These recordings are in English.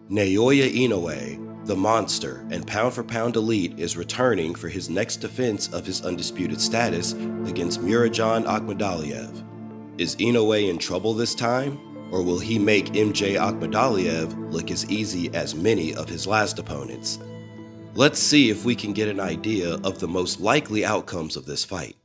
Naoya Inoue, the monster and pound-for-pound elite, is returning for his next defense of his undisputed status against Murodjon Akhmadaliev. Is Inoue in trouble this time, or will he make MJ Akhmadaliev look as easy as many of his last opponents? Let's see if we can get an idea of the most likely outcomes of this fight.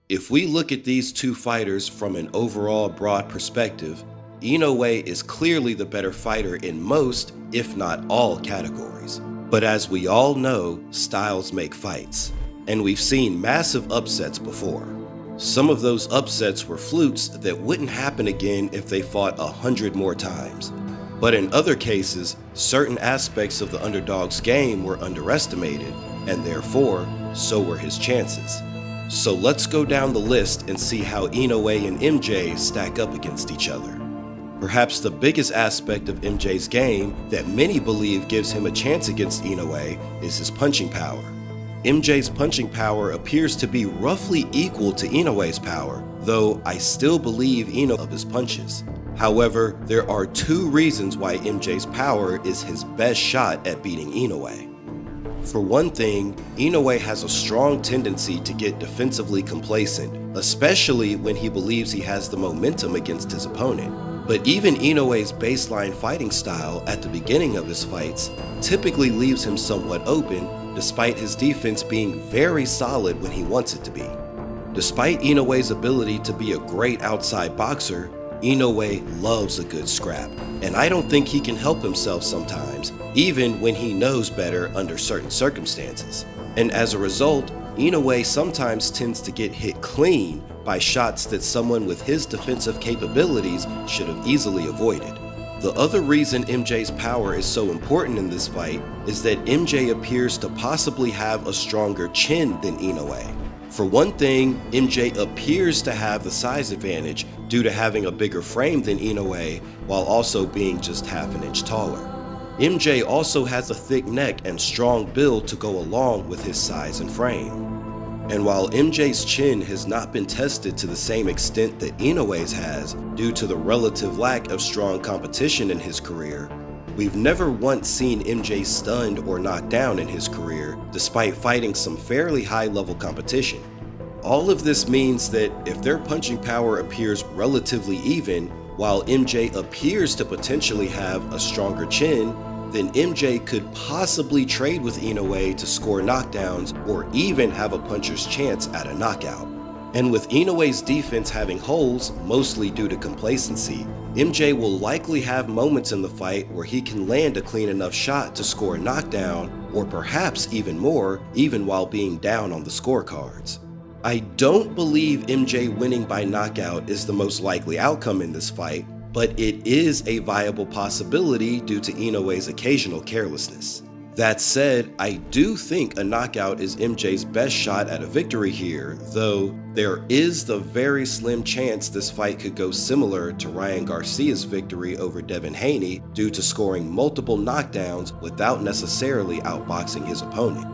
If we look at these two fighters from an overall broad perspective, Inoue is clearly the better fighter in most, if not all, categories. But as we all know, styles make fights, and we've seen massive upsets before. Some of those upsets were flukes that wouldn't happen again if they fought 100 more times. But in other cases, certain aspects of the underdog's game were underestimated, and therefore, so were his chances. So let's go down the list and see how Inoue and MJ stack up against each other. Perhaps the biggest aspect of MJ's game that many believe gives him a chance against Inoue is his punching power. MJ's punching power appears to be roughly equal to Inoue's power, though I still believe Inoue of his punches. However, there are two reasons why MJ's power is his best shot at beating Inoue. For one thing, Inoue has a strong tendency to get defensively complacent, especially when he believes he has the momentum against his opponent. But even Inoue's baseline fighting style at the beginning of his fights typically leaves him somewhat open, despite his defense being very solid when he wants it to be. Despite Inoue's ability to be a great outside boxer, Inoue loves a good scrap, and I don't think he can help himself sometimes, even when he knows better under certain circumstances. And as a result, Inoue sometimes tends to get hit clean by shots that someone with his defensive capabilities should have easily avoided. The other reason MJ's power is so important in this fight is that MJ appears to possibly have a stronger chin than Inoue. For one thing, MJ appears to have the size advantage due to having a bigger frame than Inoue while also being just half an inch taller. MJ also has a thick neck and strong build to go along with his size and frame. And while MJ's chin has not been tested to the same extent that Inoue's has due to the relative lack of strong competition in his career, we've never once seen MJ stunned or knocked down in his career, despite fighting some fairly high-level competition. All of this means that if their punching power appears relatively even, while MJ appears to potentially have a stronger chin, then MJ could possibly trade with Inoue to score knockdowns or even have a puncher's chance at a knockout. And with Inoue's defense having holes, mostly due to complacency, MJ will likely have moments in the fight where he can land a clean enough shot to score a knockdown, or perhaps even more, even while being down on the scorecards. I don't believe MJ winning by knockout is the most likely outcome in this fight, but it is a viable possibility due to Inoue's occasional carelessness. That said, I do think a knockout is MJ's best shot at a victory here, though there is the very slim chance this fight could go similar to Ryan Garcia's victory over Devin Haney due to scoring multiple knockdowns without necessarily outboxing his opponent.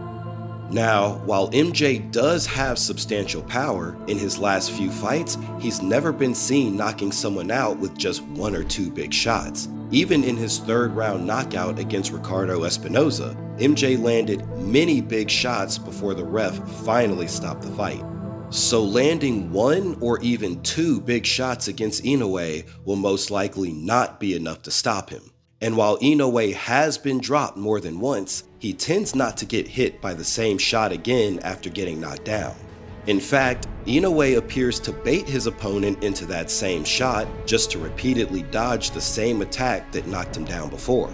Now, while MJ does have substantial power, in his last few fights, he's never been seen knocking someone out with just one or two big shots. Even in his third-round knockout against Ricardo Espinoza, MJ landed many big shots before the ref finally stopped the fight. So landing one or even two big shots against Inoue will most likely not be enough to stop him. And while Inoue has been dropped more than once, he tends not to get hit by the same shot again after getting knocked down. In fact, Inoue appears to bait his opponent into that same shot just to repeatedly dodge the same attack that knocked him down before.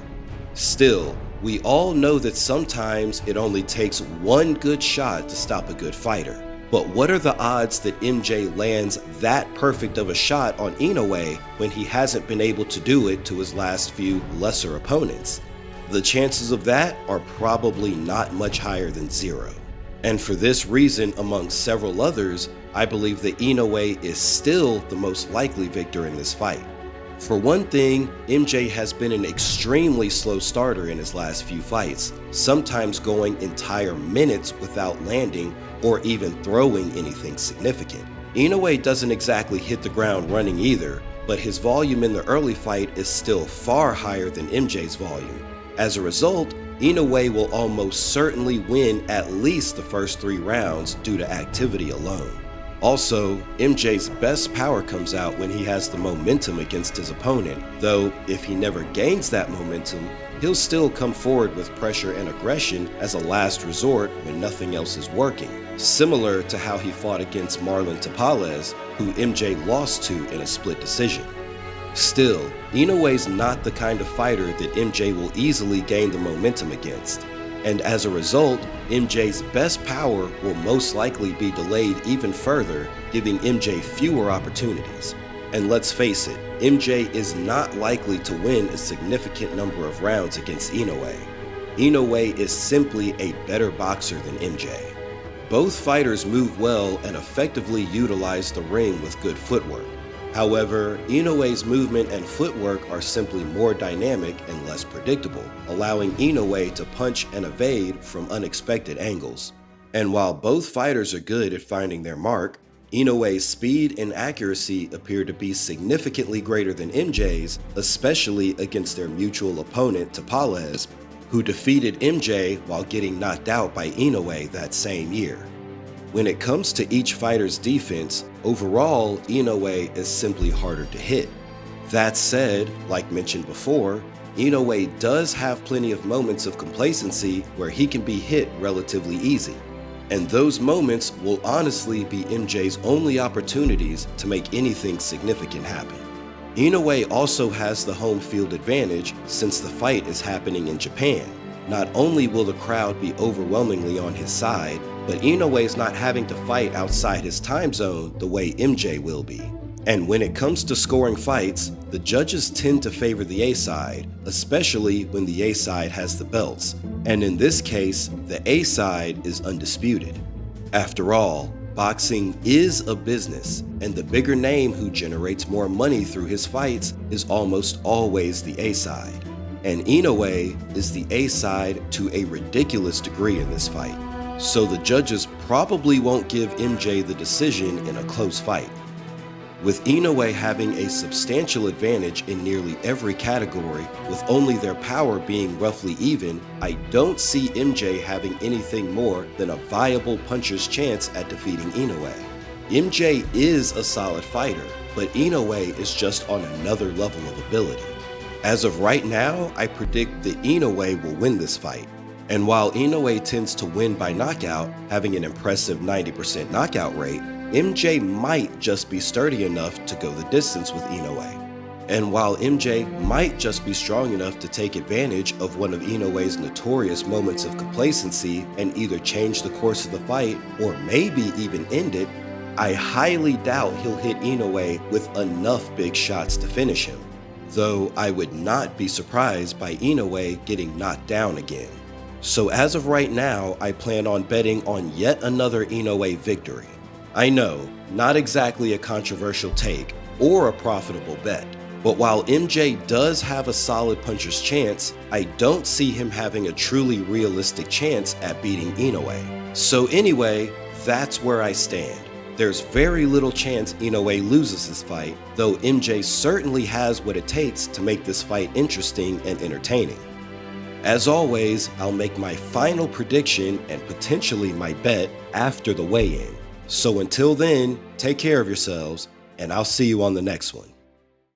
Still, we all know that sometimes it only takes one good shot to stop a good fighter. But what are the odds that MJ lands that perfect of a shot on Inoue when he hasn't been able to do it to his last few lesser opponents? The chances of that are probably not much higher than zero. And for this reason, among several others, I believe that Inoue is still the most likely victor in this fight. For one thing, MJ has been an extremely slow starter in his last few fights, sometimes going entire minutes without landing or even throwing anything significant. Inoue doesn't exactly hit the ground running either, but his volume in the early fight is still far higher than MJ's volume. As a result, Inoue will almost certainly win at least the first 3 rounds due to activity alone. Also, MJ's best power comes out when he has the momentum against his opponent, though if he never gains that momentum, he'll still come forward with pressure and aggression as a last resort when nothing else is working, similar to how he fought against Marlon Tapales, who MJ lost to in a split decision. Still, Inoue's not the kind of fighter that MJ will easily gain the momentum against. And as a result, MJ's best power will most likely be delayed even further, giving MJ fewer opportunities. And let's face it, MJ is not likely to win a significant number of rounds against Inoue. Inoue is simply a better boxer than MJ. Both fighters move well and effectively utilize the ring with good footwork. However, Inoue's movement and footwork are simply more dynamic and less predictable, allowing Inoue to punch and evade from unexpected angles. And while both fighters are good at finding their mark, Inoue's speed and accuracy appear to be significantly greater than MJ's, especially against their mutual opponent Tapales, who defeated MJ while getting knocked out by Inoue that same year. When it comes to each fighter's defense, overall, Inoue is simply harder to hit. That said, like mentioned before, Inoue does have plenty of moments of complacency where he can be hit relatively easy. And those moments will honestly be MJ's only opportunities to make anything significant happen. Inoue also has the home field advantage since the fight is happening in Japan. Not only will the crowd be overwhelmingly on his side, but Inoue's not having to fight outside his time zone the way MJ will be. And when it comes to scoring fights, the judges tend to favor the A side, especially when the A side has the belts. And in this case, the A side is undisputed. After all, boxing is a business, and the bigger name who generates more money through his fights is almost always the A side. And Inoue is the A side to a ridiculous degree in this fight. So the judges probably won't give MJ the decision in a close fight. With Inoue having a substantial advantage in nearly every category, with only their power being roughly even, I don't see MJ having anything more than a viable puncher's chance at defeating Inoue. MJ is a solid fighter, but Inoue is just on another level of ability. As of right now, I predict that Inoue will win this fight. And while Inoue tends to win by knockout, having an impressive 90% knockout rate, MJ might just be sturdy enough to go the distance with Inoue. And while MJ might just be strong enough to take advantage of one of Inoue's notorious moments of complacency and either change the course of the fight or maybe even end it, I highly doubt he'll hit Inoue with enough big shots to finish him. Though I would not be surprised by Inoue getting knocked down again. So as of right now, I plan on betting on yet another Inoue victory. I know, not exactly a controversial take or a profitable bet, but while MJ does have a solid puncher's chance, I don't see him having a truly realistic chance at beating Inoue. So anyway, that's where I stand. There's very little chance Inoue loses this fight, though MJ certainly has what it takes to make this fight interesting and entertaining. As always, I'll make my final prediction and potentially my bet after the weigh-in. So until then, take care of yourselves, and I'll see you on the next one.